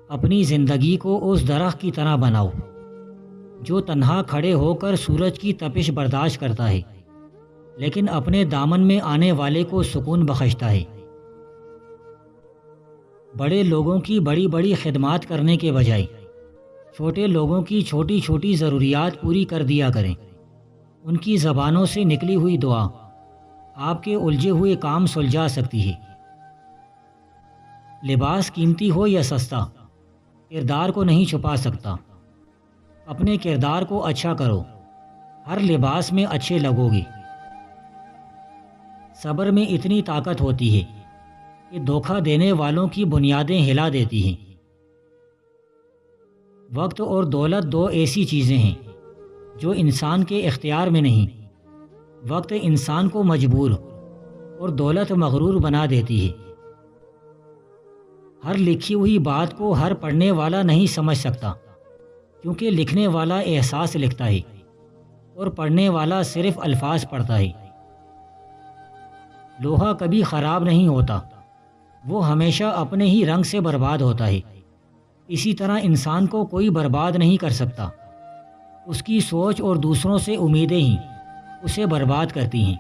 اپنی زندگی کو اس درخت کی طرح بناؤ جو تنہا کھڑے ہو کر سورج کی تپش برداشت کرتا ہے لیکن اپنے دامن میں آنے والے کو سکون بخشتا ہے۔ بڑے لوگوں کی بڑی بڑی خدمات کرنے کے بجائے چھوٹے لوگوں کی چھوٹی چھوٹی ضروریات پوری کر دیا کریں۔ ان کی زبانوں سے نکلی ہوئی دعا آپ کے الجھے ہوئے کام سلجھا سکتی ہے۔ لباس قیمتی ہو یا سستا کردار کو نہیں چھپا سکتا۔ اپنے کردار کو اچھا کرو، ہر لباس میں اچھے لگو گے۔ صبر میں اتنی طاقت ہوتی ہے کہ دھوکہ دینے والوں کی بنیادیں ہلا دیتی ہیں۔ وقت اور دولت دو ایسی چیزیں ہیں جو انسان کے اختیار میں نہیں۔ وقت انسان کو مجبور اور دولت مغرور بنا دیتی ہے۔ ہر لکھی ہوئی بات کو ہر پڑھنے والا نہیں سمجھ سکتا، کیونکہ لکھنے والا احساس لکھتا ہے اور پڑھنے والا صرف الفاظ پڑھتا ہے۔ لوہا کبھی خراب نہیں ہوتا، وہ ہمیشہ اپنے ہی رنگ سے برباد ہوتا ہے۔ اسی طرح انسان کو کوئی برباد نہیں کر سکتا، اس کی سوچ اور دوسروں سے امیدیں ہی اسے برباد کرتی ہیں۔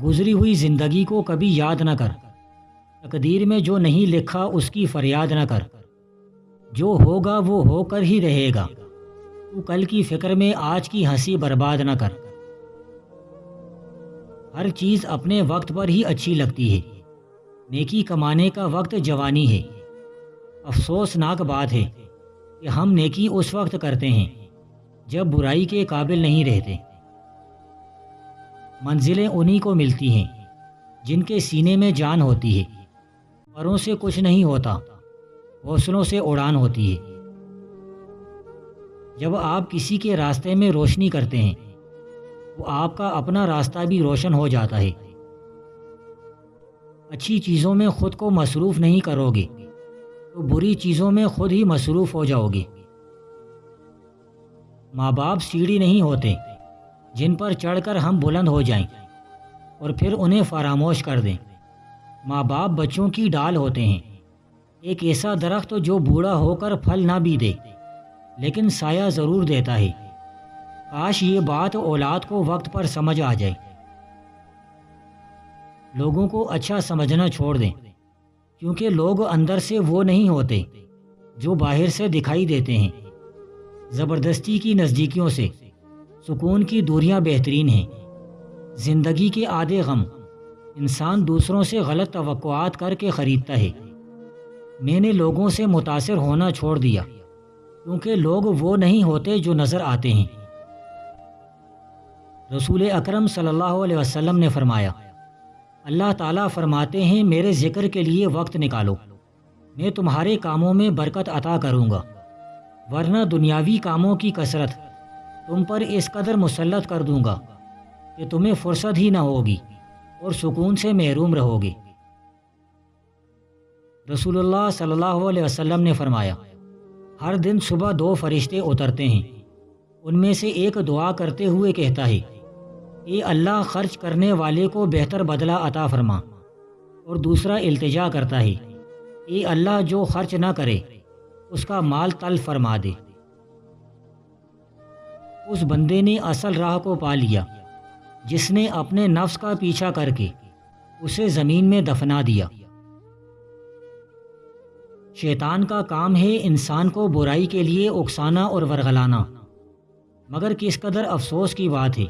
گزری ہوئی زندگی کو کبھی یاد نہ کر، تقدیر میں جو نہیں لکھا اس کی فریاد نہ کر۔ جو ہوگا وہ ہو کر ہی رہے گا، تو کل کی فکر میں آج کی ہنسی برباد نہ کر۔ ہر چیز اپنے وقت پر ہی اچھی لگتی ہے۔ نیکی کمانے کا وقت جوانی ہے۔ افسوسناک بات ہے کہ ہم نیکی اس وقت کرتے ہیں جب برائی کے قابل نہیں رہتے۔ منزلیں انہی کو ملتی ہیں جن کے سینے میں جان ہوتی ہے۔ پروں سے کچھ نہیں ہوتا، حوصلوں سے اڑان ہوتی ہے۔ جب آپ کسی کے راستے میں روشنی کرتے ہیں تو آپ کا اپنا راستہ بھی روشن ہو جاتا ہے۔ اچھی چیزوں میں خود کو مصروف نہیں کرو گے تو بری چیزوں میں خود ہی مصروف ہو جاؤ گے۔ ماں باپ سیڑھی نہیں ہوتے جن پر چڑھ کر ہم بلند ہو جائیں اور پھر انہیں فراموش کر دیں۔ ماں باپ بچوں کی ڈال ہوتے ہیں، ایک ایسا درخت جو بوڑھا ہو کر پھل نہ بھی دے لیکن سایہ ضرور دیتا ہے۔ کاش یہ بات اولاد کو وقت پر سمجھ آ جائے۔ لوگوں کو اچھا سمجھنا چھوڑ دیں، کیونکہ لوگ اندر سے وہ نہیں ہوتے جو باہر سے دکھائی دیتے ہیں۔ زبردستی کی نزدیکیوں سے سکون کی دوریاں بہترین ہیں۔ زندگی کے آدھے غم انسان دوسروں سے غلط توقعات کر کے خریدتا ہے۔ میں نے لوگوں سے متاثر ہونا چھوڑ دیا، کیونکہ لوگ وہ نہیں ہوتے جو نظر آتے ہیں۔ رسول اکرم صلی اللہ علیہ وسلم نے فرمایا، اللہ تعالیٰ فرماتے ہیں میرے ذکر کے لیے وقت نکالو، میں تمہارے کاموں میں برکت عطا کروں گا، ورنہ دنیاوی کاموں کی کثرت تم پر اس قدر مسلط کر دوں گا کہ تمہیں فرصت ہی نہ ہوگی اور سکون سے محروم رہو گے۔ رسول اللہ صلی اللہ علیہ وسلم نے فرمایا، ہر دن صبح دو فرشتے اترتے ہیں، ان میں سے ایک دعا کرتے ہوئے کہتا ہے، اے اللہ خرچ کرنے والے کو بہتر بدلہ عطا فرما، اور دوسرا التجا کرتا ہے، اے اللہ جو خرچ نہ کرے اس کا مال تلف فرما دے۔ اس بندے نے اصل راہ کو پا لیا جس نے اپنے نفس کا پیچھا کر کے اسے زمین میں دفنا دیا۔ شیطان کا کام ہے انسان کو برائی کے لیے اکسانا اور ورغلانا، مگر کس قدر افسوس کی بات ہے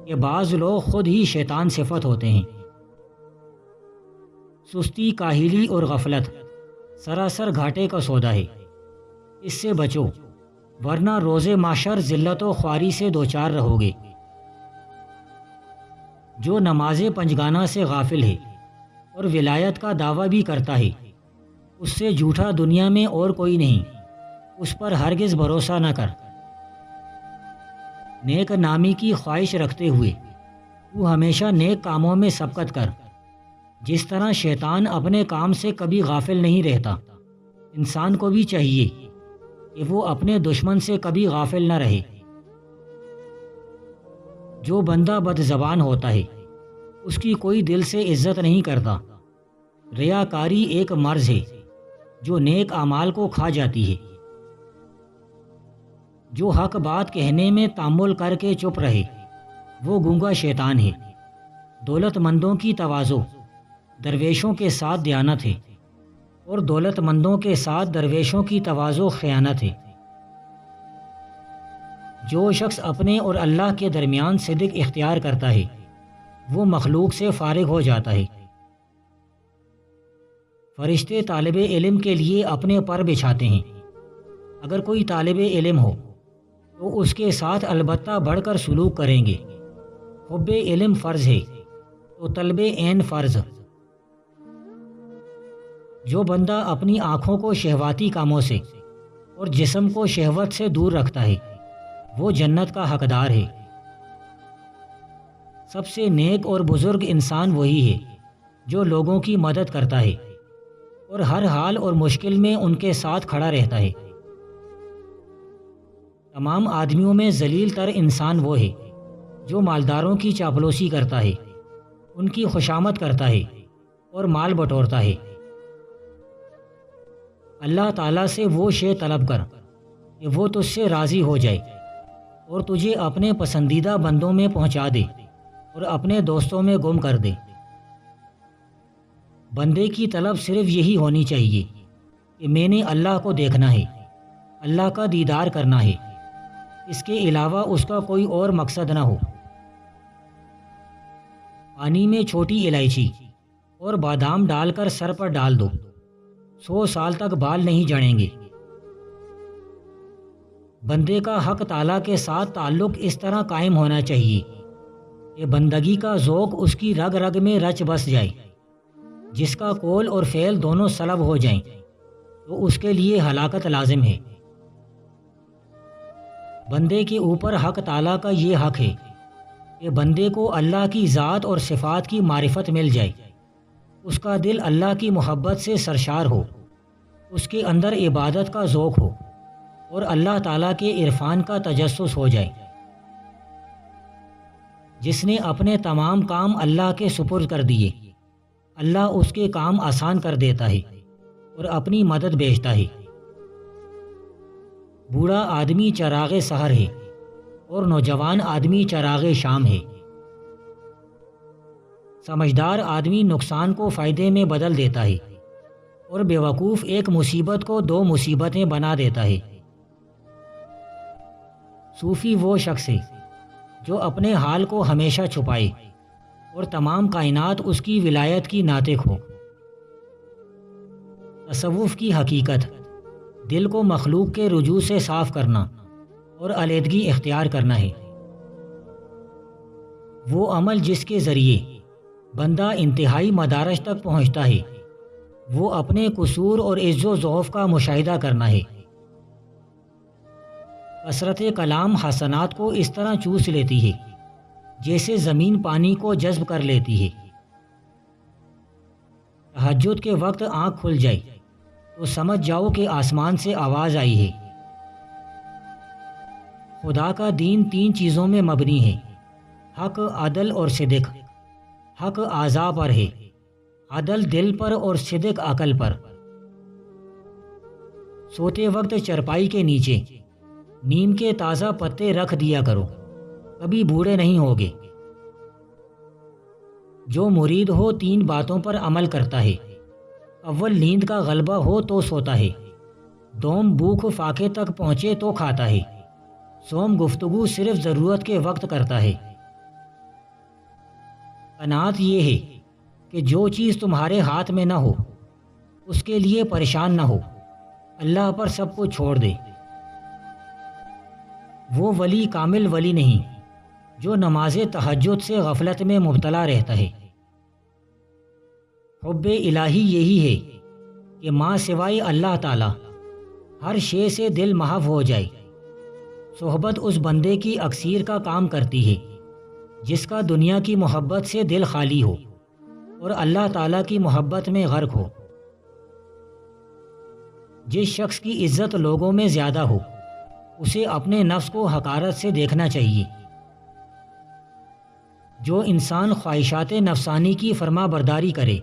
کہ بعض لوگ خود ہی شیطان صفت ہوتے ہیں۔ سستی، کاہلی اور غفلت سراسر گھاٹے کا سودا ہے، اس سے بچو ورنہ روز محشر ذلت و خواری سے دوچار رہو گے۔ جو نماز پنجگانہ سے غافل ہے اور ولایت کا دعویٰ بھی کرتا ہے، اس سے جھوٹا دنیا میں اور کوئی نہیں، اس پر ہرگز بھروسہ نہ کر۔ نیک نامی کی خواہش رکھتے ہوئے تو ہمیشہ نیک کاموں میں سبقت کر۔ جس طرح شیطان اپنے کام سے کبھی غافل نہیں رہتا، انسان کو بھی چاہیے کہ وہ اپنے دشمن سے کبھی غافل نہ رہے۔ جو بندہ بد زبان ہوتا ہے اس کی کوئی دل سے عزت نہیں کرتا۔ ریاکاری ایک مرض ہے جو نیک اعمال کو کھا جاتی ہے۔ جو حق بات کہنے میں تامل کر کے چپ رہے وہ گونگا شیطان ہے۔ دولت مندوں کی تواضع درویشوں کے ساتھ دیانت ہے، اور دولت مندوں کے ساتھ درویشوں کی تواضع خیانت ہے۔ جو شخص اپنے اور اللہ کے درمیان صدق اختیار کرتا ہے وہ مخلوق سے فارغ ہو جاتا ہے۔ فرشتے طالب علم کے لیے اپنے پر بچھاتے ہیں۔ اگر کوئی طالب علم ہو تو اس کے ساتھ البتہ بڑھ کر سلوک کریں گے۔ حب علم فرض ہے تو طلب عین فرض۔ جو بندہ اپنی آنکھوں کو شہواتی کاموں سے اور جسم کو شہوت سے دور رکھتا ہے وہ جنت کا حقدار ہے۔ سب سے نیک اور بزرگ انسان وہی ہے جو لوگوں کی مدد کرتا ہے اور ہر حال اور مشکل میں ان کے ساتھ کھڑا رہتا ہے۔ تمام آدمیوں میں ذلیل تر انسان وہ ہے جو مالداروں کی چاپلوسی کرتا ہے، ان کی خوشامد کرتا ہے اور مال بٹورتا ہے۔ اللہ تعالیٰ سے وہ شے طلب کر کہ وہ تجھ سے راضی ہو جائے اور تجھے اپنے پسندیدہ بندوں میں پہنچا دے اور اپنے دوستوں میں گم کر دے۔ بندے کی طلب صرف یہی ہونی چاہیے کہ میں نے اللہ کو دیکھنا ہے، اللہ کا دیدار کرنا ہے، اس کے علاوہ اس کا کوئی اور مقصد نہ ہو۔ پانی میں چھوٹی الائچی اور بادام ڈال کر سر پر ڈال دو، 100 سال تک بال نہیں جڑیں گے۔ بندے کا حق تعالیٰ کے ساتھ تعلق اس طرح قائم ہونا چاہیے کہ بندگی کا ذوق اس کی رگ رگ میں رچ بس جائے۔ جس کا قول اور فعل دونوں سلب ہو جائیں تو اس کے لیے ہلاکت لازم ہے۔ بندے کے اوپر حق تعالیٰ کا یہ حق ہے کہ بندے کو اللہ کی ذات اور صفات کی معرفت مل جائے، اس کا دل اللہ کی محبت سے سرشار ہو، اس کے اندر عبادت کا ذوق ہو اور اللہ تعالیٰ کے عرفان کا تجسس ہو جائے۔ جس نے اپنے تمام کام اللہ کے سپرد کر دیے، اللہ اس کے کام آسان کر دیتا ہے اور اپنی مدد بھیجتا ہے۔ بوڑھا آدمی چراغ سحر ہے اور نوجوان آدمی چراغ شام ہے۔ سمجھدار آدمی نقصان کو فائدے میں بدل دیتا ہے اور بیوقوف ایک مصیبت کو 2 مصیبتیں بنا دیتا ہے۔ صوفی وہ شخص ہے جو اپنے حال کو ہمیشہ چھپائے اور تمام کائنات اس کی ولایت کی ناطق ہو۔ تصوف کی حقیقت دل کو مخلوق کے رجوع سے صاف کرنا اور علیحدگی اختیار کرنا ہے۔ وہ عمل جس کے ذریعے بندہ انتہائی مدارج تک پہنچتا ہے وہ اپنے قصور اور عز و ضعف کا مشاہدہ کرنا ہے۔ کثرت کلام حسنات کو اس طرح چوس لیتی ہے جیسے زمین پانی کو جذب کر لیتی ہے۔ تہجد کے وقت آنکھ کھل جائے تو سمجھ جاؤ کہ آسمان سے آواز آئی ہے۔ خدا کا دین 3 چیزوں میں مبنی ہے: حق، عدل اور صدق۔ حق اعضاء پر ہے، عدل دل پر اور صدق عقل پر۔ سوتے وقت چرپائی کے نیچے نیم کے تازہ پتے رکھ دیا کرو، کبھی بوڑھے نہیں ہوگے۔ جو مرید ہو 3 باتوں پر عمل کرتا ہے: اول نیند کا غلبہ ہو تو سوتا ہے، دوم بھوک فاقے تک پہنچے تو کھاتا ہے، سوم گفتگو صرف ضرورت کے وقت کرتا ہے۔ قناعت یہ ہے کہ جو چیز تمہارے ہاتھ میں نہ ہو اس کے لیے پریشان نہ ہو، اللہ پر سب کو چھوڑ دے۔ وہ ولی کامل ولی نہیں جو نماز تہجد سے غفلت میں مبتلا رہتا ہے۔ حب الہی یہی ہے کہ ماں سوائے اللہ تعالی ہر شے سے دل محو ہو جائے۔ صحبت اس بندے کی اکثیر کا کام کرتی ہے جس کا دنیا کی محبت سے دل خالی ہو اور اللہ تعالیٰ کی محبت میں غرق ہو۔ جس شخص کی عزت لوگوں میں زیادہ ہو اسے اپنے نفس کو حقارت سے دیکھنا چاہیے۔ جو انسان خواہشات نفسانی کی فرما برداری کرے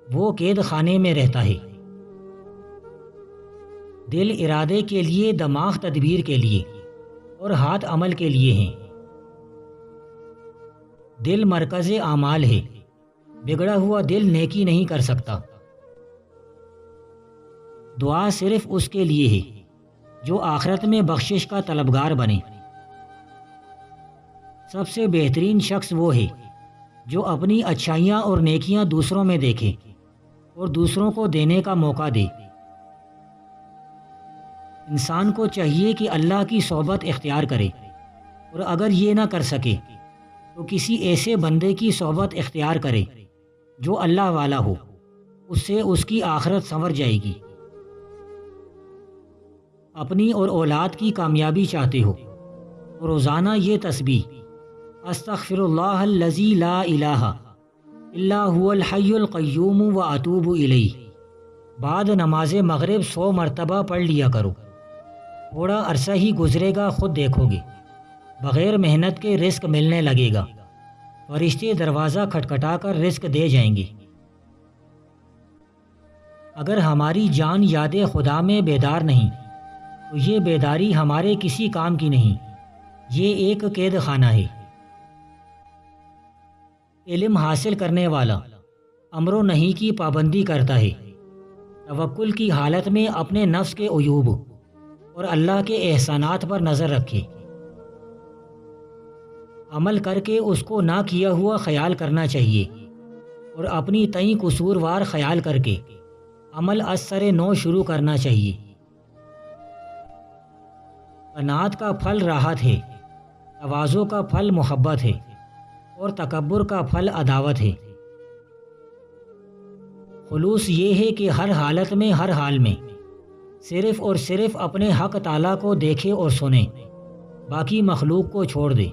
وہ قید خانے میں رہتا ہے۔ دل ارادے کے لیے، دماغ تدبیر کے لیے اور ہاتھ عمل کے لیے ہیں۔ دل مرکز اعمال ہے، بگڑا ہوا دل نیکی نہیں کر سکتا۔ دعا صرف اس کے لیے ہے جو آخرت میں بخشش کا طلبگار بنے۔ سب سے بہترین شخص وہ ہے جو اپنی اچھائیاں اور نیکیاں دوسروں میں دیکھے اور دوسروں کو دینے کا موقع دے۔ انسان کو چاہیے کہ اللہ کی صحبت اختیار کرے، اور اگر یہ نہ کر سکے تو کسی ایسے بندے کی صحبت اختیار کرے جو اللہ والا ہو، اس سے اس کی آخرت سنور جائے گی۔ اپنی اور اولاد کی کامیابی چاہتے ہو تو روزانہ یہ تسبیح استغفر اللہ الذی لا الہ الا هو الحی القیوم واتوب الیہ بعد نماز مغرب 100 مرتبہ پڑھ لیا کرو۔ تھوڑا عرصہ ہی گزرے گا، خود دیکھو گے بغیر محنت کے رزق ملنے لگے گا، فرشتے دروازہ کھٹکھٹا کر رزق دے جائیں گے۔ اگر ہماری جان یاد خدا میں بیدار نہیں تو یہ بیداری ہمارے کسی کام کی نہیں، یہ ایک قید خانہ ہے۔ علم حاصل کرنے والا امر و نہی کی پابندی کرتا ہے، توکل کی حالت میں اپنے نفس کے عیوب اور اللہ کے احسانات پر نظر رکھے۔ عمل کر کے اس کو نہ کیا ہوا خیال کرنا چاہیے، اور اپنی تئیں قصوروار خیال کر کے عمل از سر نو شروع کرنا چاہیے۔ قناعت کا پھل راحت ہے، تواضع کا پھل محبت ہے، اور تکبر کا پھل عداوت ہے۔ خلوص یہ ہے کہ ہر حالت میں، ہر حال میں صرف اور صرف اپنے حق تعالیٰ کو دیکھے اور سنے، باقی مخلوق کو چھوڑ دے۔